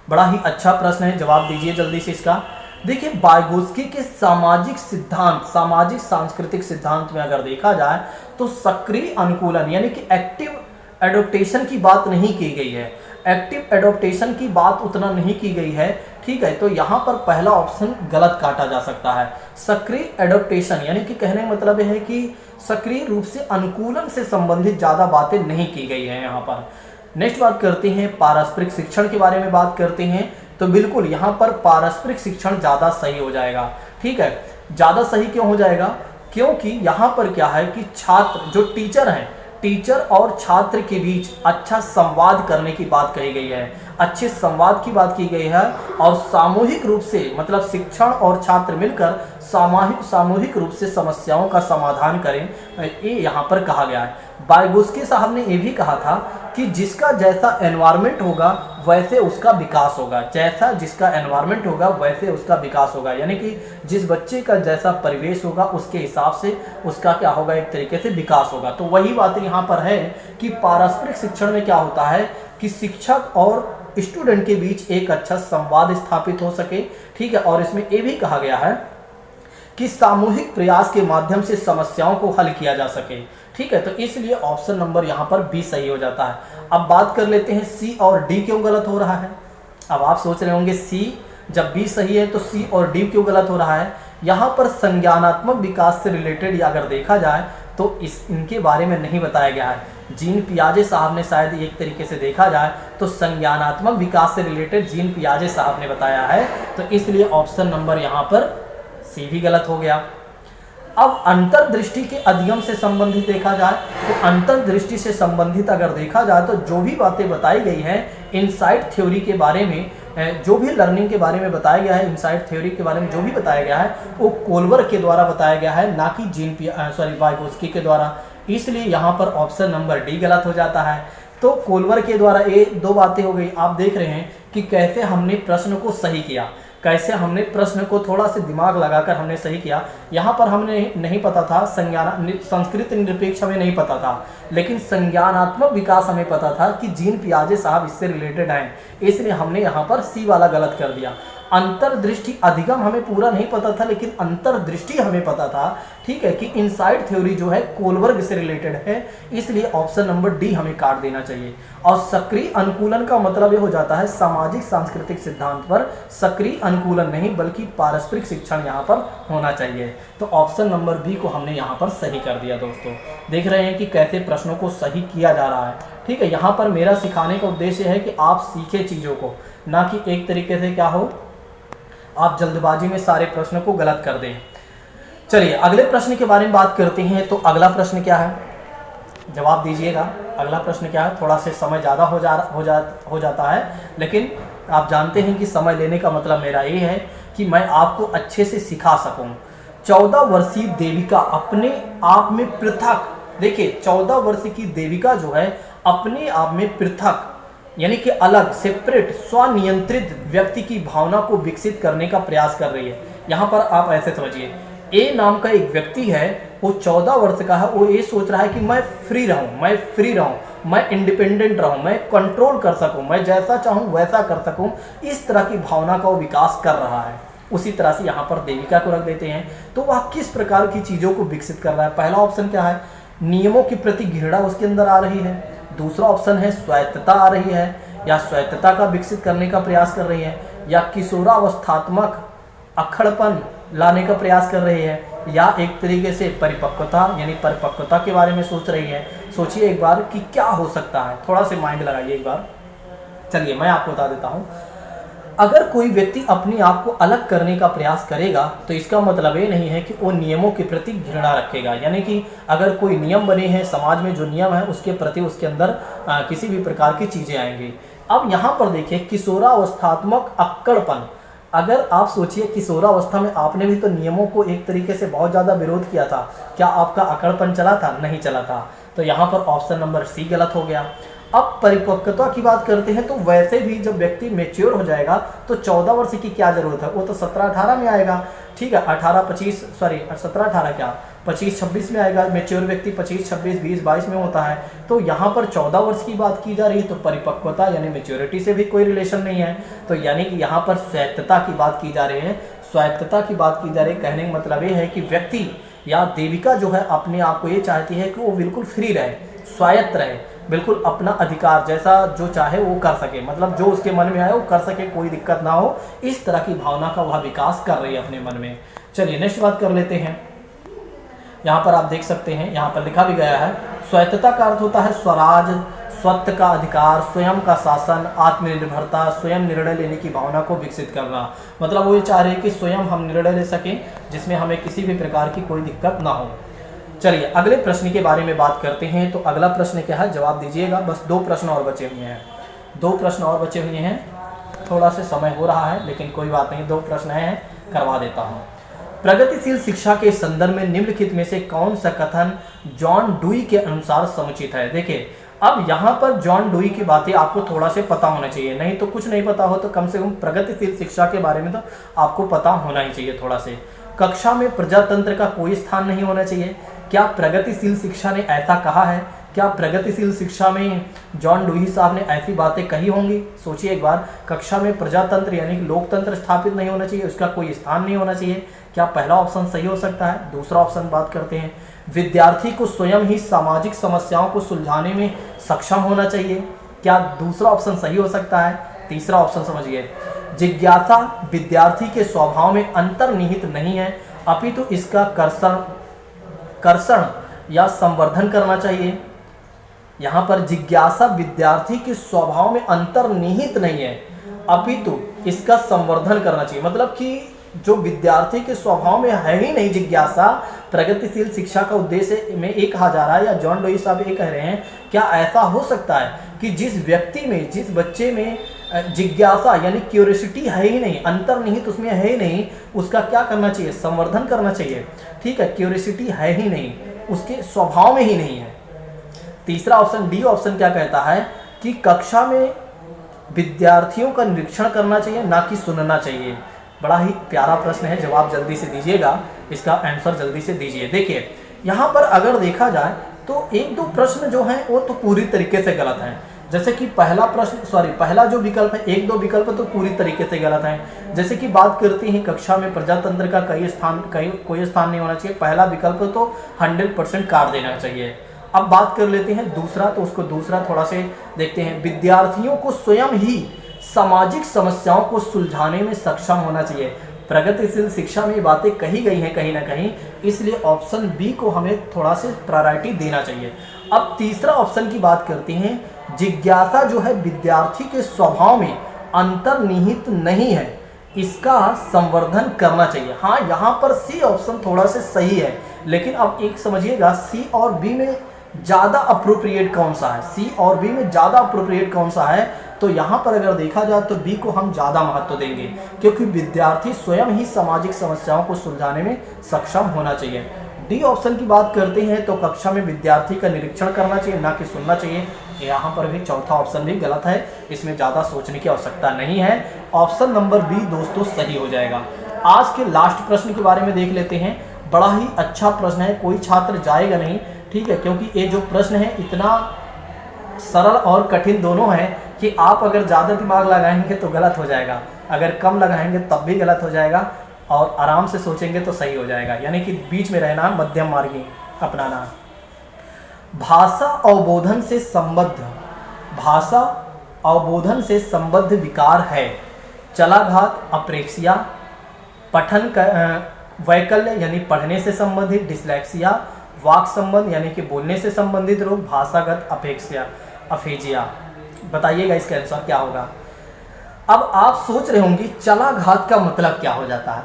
बड़ा ही अच्छा प्रश्न है, जवाब दीजिए जल्दी से इसका। देखिए, वाइगोत्स्की के सामाजिक सिद्धांत, सामाजिक सांस्कृतिक सिद्धांत में अगर देखा जाए तो सक्रिय अनुकूलन यानी कि एक्टिव एडोप्टेशन की बात नहीं की गई है। एक्टिव एडोप्टेशन की बात उतना नहीं की गई है, ठीक है। तो यहाँ पर पहला ऑप्शन गलत काटा जा सकता है। सक्रिय एडोप्टेशन यानी कि कहने का मतलब है कि सक्रिय रूप से अनुकूलन से संबंधित ज़्यादा बातें नहीं की गई हैं यहाँ पर। नेक्स्ट बात करते हैं पारस्परिक शिक्षण के बारे में बात करते हैं। तो बिल्कुल यहाँ पर पारस्परिक शिक्षण ज़्यादा सही हो जाएगा, ठीक है। ज़्यादा सही क्यों हो जाएगा? क्योंकि यहाँ पर क्या है कि छात्र जो टीचर हैं, टीचर और छात्र के बीच अच्छा संवाद करने की बात कही गई है, अच्छे संवाद की बात की गई है, और सामूहिक रूप से मतलब शिक्षण और छात्र मिलकर सामूहिक रूप से समस्याओं का समाधान करें, ये यहाँ पर कहा गया है। वाइगोत्स्की साहब ने ये भी कहा था कि जिसका जैसा एनवायरनमेंट होगा वैसे उसका विकास होगा, जैसा जिसका एनवायरनमेंट होगा वैसे उसका विकास होगा, यानी कि जिस बच्चे का जैसा परिवेश होगा उसके हिसाब से उसका क्या होगा, एक तरीके से विकास होगा। तो वही बात यहाँ पर है कि पारस्परिक शिक्षण में क्या होता है कि शिक्षक और स्टूडेंट के बीच एक अच्छा संवाद स्थापित हो सके, ठीक है। और इसमें ये भी कहा गया है कि सामूहिक प्रयास के माध्यम से समस्याओं को हल किया जा सके, ठीक है। तो इसलिए ऑप्शन नंबर यहाँ पर बी सही हो जाता है। अब बात कर लेते हैं सी और डी क्यों गलत हो रहा है। अब आप सोच रहे होंगे सी जब बी सही है तो सी और डी क्यों गलत हो रहा है। यहाँ पर संज्ञानात्मक विकास से रिलेटेड अगर देखा जाए तो इनके बारे में नहीं बताया गया है। जीन पियाजे साहब ने शायद एक तरीके से देखा जाए तो संज्ञानात्मक विकास से रिलेटेड जीन पियाजे साहब ने बताया है, तो इसलिए ऑप्शन नंबर यहाँ पर सी भी गलत हो गया। अब अंतर्दृष्टि के अधिगम से संबंधित देखा जाए तो अंतर्दृष्टि से संबंधित अगर देखा जाए तो जो भी बातें बताई गई हैं इनसाइट थ्योरी के बारे में, जो भी लर्निंग के बारे में बताया गया है, इनसाइट थ्योरी के बारे में जो भी बताया गया है वो कोलवर्ग के द्वारा बताया गया है, ना कि वाइगोत्स्की के द्वारा। इसलिए यहाँ पर ऑप्शन नंबर डी गलत हो जाता है। तो कोलवर्ग के द्वारा ये दो बातें हो गई। आप देख रहे हैं कि कैसे हमने प्रश्न को सही किया, कैसे हमने प्रश्न को थोड़ा सा दिमाग लगाकर हमने सही किया। यहाँ पर हमने नहीं पता था संस्कृत निरपेक्ष हमें नहीं पता था, लेकिन संज्ञानात्मक विकास हमें पता था कि जीन पियाजे साहब इससे रिलेटेड हैं, इसलिए हमने यहाँ पर सी वाला गलत कर दिया। अंतर्दृष्टि अधिगम हमें पूरा नहीं पता था, लेकिन अंतर्दृष्टि हमें पता था, ठीक है, कि इनसाइड थ्योरी जो है कोलवर्ग से रिलेटेड है, इसलिए ऑप्शन नंबर डी हमें काट देना चाहिए। और सक्रिय अनुकूलन का मतलब ये हो जाता है सामाजिक सांस्कृतिक सिद्धांत पर सक्रिय अनुकूलन नहीं बल्कि पारस्परिक शिक्षण यहाँ पर होना चाहिए। तो ऑप्शन नंबर बी को हमने यहाँ पर सही कर दिया। दोस्तों देख रहे हैं कि कैसे प्रश्नों को सही किया जा रहा है, ठीक है। यहाँ पर मेरा सिखाने का उद्देश्य है कि आप सीखे चीज़ों को, ना कि एक तरीके से क्या हो आप जल्दबाजी में सारे प्रश्नों को गलत कर दें। चलिए अगले प्रश्न के बारे में बात करते हैं। तो अगला प्रश्न क्या है, जवाब दीजिएगा। अगला प्रश्न क्या है, थोड़ा से समय ज़्यादा हो जाता है, लेकिन आप जानते हैं कि समय लेने का मतलब मेरा ये है कि मैं आपको अच्छे से सिखा सकूं। 14 वर्षीय देविका अपने आप में पृथक, देखिए 14 वर्ष की देविका जो है अपने आप में पृथक यानी कि अलग सेपरेट स्वनियंत्रित व्यक्ति की भावना को विकसित करने का प्रयास कर रही है। यहाँ पर आप ऐसे समझिए, ए नाम का एक व्यक्ति है, वो 14 वर्ष का है, वो ये सोच रहा है कि मैं फ्री रहूं, मैं इंडिपेंडेंट रहूं, मैं कंट्रोल कर सकूं, मैं जैसा चाहूं वैसा कर सकूं, इस तरह की भावना का वो विकास कर रहा है। उसी तरह से यहाँ पर देविका को रख देते हैं, तो वह किस प्रकार की चीज़ों को विकसित कर रहा है। पहला ऑप्शन क्या है, नियमों के प्रति घृणा उसके अंदर आ रही है। दूसरा ऑप्शन है स्वायत्तता आ रही है, या स्वायत्तता का विकसित करने का प्रयास कर रही है, या किशोरावस्थात्मक अक्खड़पन लाने का प्रयास कर रही है, या एक तरीके से परिपक्वता यानी परिपक्वता के बारे में सोच रही है। सोचिए एक बार कि क्या हो सकता है, थोड़ा से माइंड लगाइए एक बार। चलिए मैं आपको बता देता हूँ। अगर कोई व्यक्ति अपने आप को अलग करने का प्रयास करेगा तो इसका मतलब ये नहीं है कि वो नियमों के प्रति घृणा रखेगा, यानी कि अगर कोई नियम बने हैं समाज में, जो नियम है उसके प्रति उसके अंदर किसी भी प्रकार की चीज़ें आएंगी। अब यहाँ पर देखिए किशोरावस्थात्मक अक्कड़पन, अगर आप सोचिए किशोरावस्था में आपने भी तो नियमों को एक तरीके से बहुत ज़्यादा विरोध किया था, क्या आपका अकड़पन चला था? नहीं चला था। तो यहाँ पर ऑप्शन नंबर सी गलत हो गया। अब परिपक्वता की बात करते हैं, तो वैसे भी जब व्यक्ति मैच्योर हो जाएगा तो 14 वर्ष की क्या ज़रूरत है, वो तो 17-18 में आएगा, ठीक है। 25-26 में आएगा। मैच्योर व्यक्ति 25, 26, 20, 22 में होता है। तो यहाँ पर 14 वर्ष की बात की जा रही है, तो परिपक्वता यानी मैच्योरिटी से भी कोई रिलेशन नहीं है। तो यानी कि यहाँ पर स्वायत्तता की बात की जा रही है, स्वायत्तता की बात की जा रही है। कहने का मतलब ये है कि व्यक्ति या देविका जो है अपने आप को ये चाहती है कि वो बिल्कुल फ्री रहे, स्वायत्त रहे, बिल्कुल अपना अधिकार जैसा जो चाहे वो कर सके, मतलब जो उसके मन में आए वो कर सके, कोई दिक्कत ना हो, इस तरह की भावना का वह विकास कर रही है अपने मन में। चलिए नेक्स्ट बात कर लेते हैं। यहाँ पर आप देख सकते हैं, यहाँ पर लिखा भी गया है, स्वायत्तता का अर्थ होता है स्वराज, स्वत्व का अधिकार, स्वयं का शासन, आत्मनिर्भरता, स्वयं निर्णय लेने की भावना को विकसित करना। मतलब वो ये चाह रहे हैं कि स्वयं हम निर्णय ले सकें जिसमें हमें किसी भी प्रकार की कोई दिक्कत ना हो। चलिए अगले प्रश्न के बारे में बात करते हैं। तो अगला प्रश्न क्या है, जवाब दीजिएगा। बस 2 प्रश्न और बचे हुए हैं, 2 प्रश्न और बचे हुए हैं। थोड़ा सा समय हो रहा है लेकिन कोई बात नहीं, 2 प्रश्न हैं, करवा देता हूँ। प्रगतिशील शिक्षा के संदर्भ में निम्नलिखित में से कौन सा कथन जॉन डुई के अनुसार समुचित है। देखिए अब यहाँ पर जॉन डुई की बातें आपको थोड़ा से पता होना चाहिए, नहीं तो कुछ नहीं पता हो तो कम से कम प्रगतिशील शिक्षा के बारे में तो आपको पता होना ही चाहिए थोड़ा से। कक्षा में प्रजातंत्र का कोई स्थान नहीं होना चाहिए। क्या प्रगतिशील शिक्षा ने ऐसा कहा है? क्या प्रगतिशील शिक्षा में जॉन डुई साहब ने ऐसी बातें कही होंगी? सोचिए एक बार, कक्षा में प्रजातंत्र यानी कि लोकतंत्र स्थापित नहीं होना चाहिए, उसका कोई स्थान नहीं होना चाहिए। क्या पहला ऑप्शन सही हो सकता है? दूसरा ऑप्शन बात करते हैं, विद्यार्थी को स्वयं ही सामाजिक समस्याओं को सुलझाने में सक्षम होना चाहिए। क्या दूसरा ऑप्शन सही हो सकता है? तीसरा ऑप्शन समझिए, जिज्ञासा विद्यार्थी के स्वभाव में अंतर्निहित नहीं है अपितु इसका कर्षण या संवर्धन करना चाहिए। यहाँ पर जिज्ञासा विद्यार्थी के स्वभाव में अंतर्निहित नहीं है अपितु इसका संवर्धन करना चाहिए। मतलब कि जो विद्यार्थी के स्वभाव में है ही नहीं जिज्ञासा, प्रगतिशील शिक्षा का उद्देश्य में ये कहा जा रहा है, या जॉन डुई साहब ये कह रहे हैं, क्या ऐसा हो सकता है कि जिस व्यक्ति में, जिस बच्चे में जिज्ञासा यानी क्यूरियोसिटी है ही नहीं, अंतर्निहित उसमें है ही नहीं, उसका क्या करना चाहिए? संवर्धन करना चाहिए। ठीक है, क्यूरियोसिटी है ही नहीं, उसके स्वभाव में ही नहीं है। तीसरा ऑप्शन डी ऑप्शन क्या कहता है कि कक्षा में विद्यार्थियों का निरीक्षण करना चाहिए ना कि सुनना चाहिए। बड़ा ही प्यारा प्रश्न है, जवाब जल्दी से दीजिएगा, इसका आंसर जल्दी से दीजिए। देखिए यहाँ पर अगर देखा जाए तो 1-2 प्रश्न जो हैं वो तो पूरी तरीके से गलत हैं। जैसे कि पहला जो विकल्प है, 1-2 विकल्प तो पूरी तरीके से गलत हैं। जैसे कि बात करते हैं कक्षा में प्रजातंत्र का कोई स्थान नहीं होना चाहिए, पहला विकल्प तो 100% काट देना चाहिए। अब बात कर लेते हैं दूसरा, तो उसको दूसरा थोड़ा से देखते हैं, विद्यार्थियों को स्वयं ही सामाजिक समस्याओं को सुलझाने में सक्षम होना चाहिए। प्रगतिशील शिक्षा में ये बातें कही गई हैं कहीं ना कहीं, इसलिए ऑप्शन बी को हमें थोड़ा से प्रायोरिटी देना चाहिए। अब तीसरा ऑप्शन की बात करते हैं, जिज्ञासा जो है विद्यार्थी के स्वभाव में अंतर्निहित नहीं है, इसका संवर्धन करना चाहिए। हाँ, यहाँ पर सी ऑप्शन थोड़ा से सही है, लेकिन अब एक समझिएगा, सी और बी में ज़्यादा अप्रोप्रिएट कौन सा है, सी और बी में ज़्यादा अप्रोप्रिएट कौन सा है, तो यहाँ पर अगर देखा जाए तो बी को हम ज़्यादा महत्व देंगे, क्योंकि विद्यार्थी स्वयं ही सामाजिक समस्याओं को सुलझाने में सक्षम होना चाहिए। डी ऑप्शन की बात करते हैं तो कक्षा में विद्यार्थी का निरीक्षण करना चाहिए ना कि सुनना चाहिए। यहाँ पर भी चौथा ऑप्शन भी गलत है, इसमें ज़्यादा सोचने की आवश्यकता नहीं है। ऑप्शन नंबर बी दोस्तों सही हो जाएगा। आज के लास्ट प्रश्न के बारे में देख लेते हैं। बड़ा ही अच्छा प्रश्न है, कोई छात्र जाएगा नहीं, ठीक है, क्योंकि ये जो प्रश्न है इतना सरल और कठिन दोनों है कि आप अगर ज़्यादा दिमाग लगाएंगे तो गलत हो जाएगा, अगर कम लगाएंगे तब भी गलत हो जाएगा, और आराम से सोचेंगे तो सही हो जाएगा। यानी कि बीच में रहना, मध्यम मार्गी अपनाना। भाषा अवबोधन से संबद्ध विकार है चलाघात, अप्रेक्सिया, पठन वैकल्य यानी पढ़ने से संबंधित, डिस्लेक्सिया, वाक संबंध यानी कि बोलने से संबंधित रोग, भाषागत अफेजिया। बताइएगा इसका आंसर क्या होगा। अब आप सोच रहे होंगे चलाघात का मतलब क्या हो जाता है,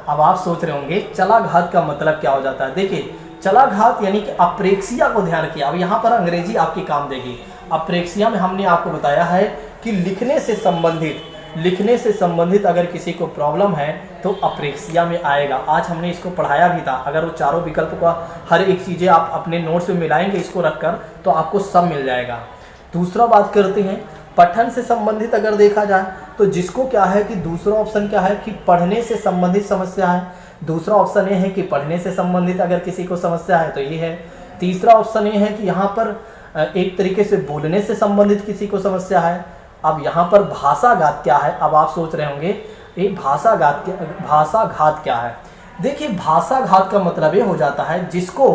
चलाघात का मतलब क्या हो जाता है। देखिए चलाघात यानी कि अप्रेक्सिया को ध्यान किया। अब यहाँ पर अंग्रेजी आपकी काम देगी। अप्रेक्सिया में हमने आपको बताया है कि लिखने से संबंधित अगर किसी को प्रॉब्लम है तो अप्रेक्सिया में आएगा। आज हमने इसको पढ़ाया भी था। अगर वो चारों विकल्प का हर एक चीज़ें आप अपने नोट्स में मिलाएंगे इसको रखकर तो आपको सब मिल जाएगा। दूसरा बात करते हैं पठन से संबंधित, अगर देखा जाए तो जिसको क्या है कि दूसरा ऑप्शन क्या है कि पढ़ने से संबंधित समस्या है। दूसरा ऑप्शन ये है कि पढ़ने से संबंधित अगर किसी को समस्या है तो ये है। तीसरा ऑप्शन ये है कि यहाँ पर एक तरीके से बोलने से संबंधित किसी को समस्या है। अब यहाँ पर भाषाघात क्या है, अब आप सोच रहे होंगे ये भाषाघात क्या है। देखिए भाषाघात का मतलब ये हो जाता है जिसको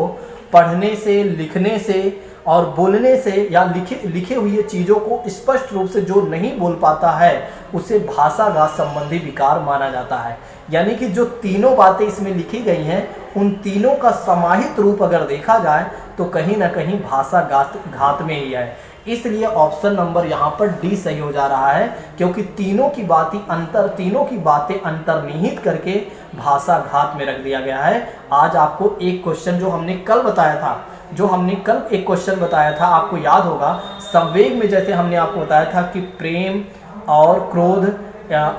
पढ़ने से, लिखने से और बोलने से या लिखे हुए चीज़ों को स्पष्ट रूप से जो नहीं बोल पाता है उसे भाषाघात संबंधी विकार माना जाता है। यानी कि जो तीनों बातें इसमें लिखी गई हैं उन तीनों का समाहित रूप अगर देखा जाए तो कहीं ना कहीं भाषाघात में ही है। इसलिए ऑप्शन नंबर यहाँ पर डी सही हो जा रहा है, क्योंकि तीनों की बातें अंतर्निहित करके भाषा घात में रख दिया गया है। आज आपको एक क्वेश्चन जो हमने कल एक क्वेश्चन बताया था, आपको याद होगा, संवेग में जैसे हमने आपको बताया था कि प्रेम और क्रोध,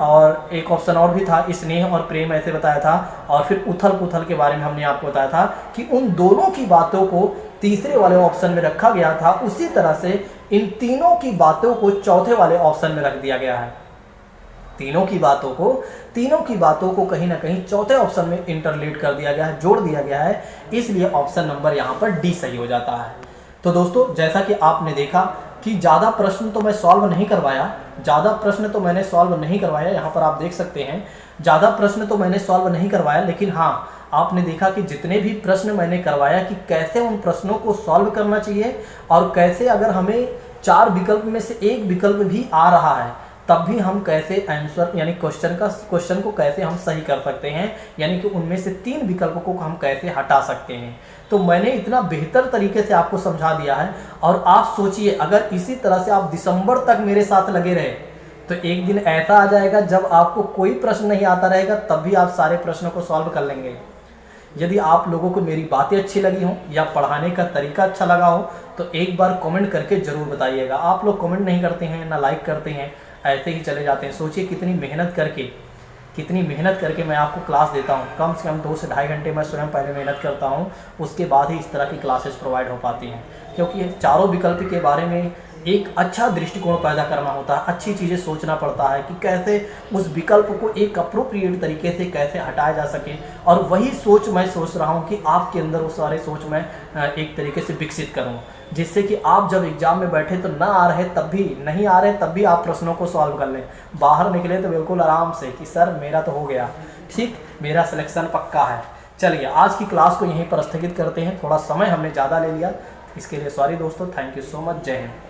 और एक ऑप्शन और भी था स्नेह और प्रेम, ऐसे बताया था, और फिर उथल पुथल के बारे में हमने आपको बताया था कि उन दोनों की बातों को तीसरे वाले ऑप्शन में रखा गया था। उसी तरह से इन तीनों की बातों को चौथे वाले ऑप्शन में रख दिया गया है। तीनों की बातों को कहीं ना कहीं चौथे ऑप्शन में इंटरलेट कर दिया गया है, जोड़ दिया गया है, इसलिए ऑप्शन नंबर यहाँ पर डी सही हो जाता है। तो दोस्तों, जैसा कि आपने देखा कि ज़्यादा प्रश्न तो मैं सॉल्व नहीं करवाया, यहाँ पर आप देख सकते हैं, ज़्यादा प्रश्न तो मैंने सॉल्व नहीं करवाया, लेकिन हाँ, आपने देखा कि जितने भी प्रश्न मैंने करवाया कि कैसे उन प्रश्नों को सॉल्व करना चाहिए, और कैसे अगर हमें 4 विकल्प में से एक विकल्प भी आ रहा है तब भी हम कैसे आंसर यानी क्वेश्चन को कैसे हम सही कर सकते हैं, यानी कि उनमें से 3 विकल्पों को हम कैसे हटा सकते हैं। तो मैंने इतना बेहतर तरीके से आपको समझा दिया है। और आप सोचिए, अगर इसी तरह से आप दिसंबर तक मेरे साथ लगे रहे तो एक दिन ऐसा आ जाएगा जब आपको कोई प्रश्न नहीं आता रहेगा, तब भी आप सारे प्रश्नों को सॉल्व कर लेंगे। यदि आप लोगों को मेरी बातें अच्छी लगी हों या पढ़ाने का तरीका अच्छा लगा हो तो एक बार कमेंट करके ज़रूर बताइएगा। आप लोग कमेंट नहीं करते हैं, ना लाइक करते हैं, ऐसे ही चले जाते हैं। सोचिए कितनी मेहनत करके मैं आपको क्लास देता हूँ। कम से कम 2 से ढाई घंटे मैं स्वयं पहले मेहनत करता हूँ, उसके बाद ही इस तरह की क्लासेस प्रोवाइड हो पाती हैं। क्योंकि चारों विकल्प के बारे में एक अच्छा दृष्टिकोण पैदा करना होता है, अच्छी चीज़ें सोचना पड़ता है कि कैसे उस विकल्प को एक अप्रोप्रिएट तरीके से कैसे हटाया जा सके। और वही सोच मैं सोच रहा हूँ कि आपके अंदर वो सारे सोच मैं एक तरीके से विकसित करूँ, जिससे कि आप जब एग्जाम में बैठे तो नहीं आ रहे तब भी आप प्रश्नों को सॉल्व कर लें। बाहर निकले तो बिल्कुल आराम से कि सर मेरा तो हो गया, ठीक, मेरा सिलेक्शन पक्का है। चलिए, आज की क्लास को यहीं पर स्थगित करते हैं। थोड़ा समय हमने ज़्यादा ले लिया, इसके लिए सॉरी दोस्तों। Thank you so much. जय हिंद।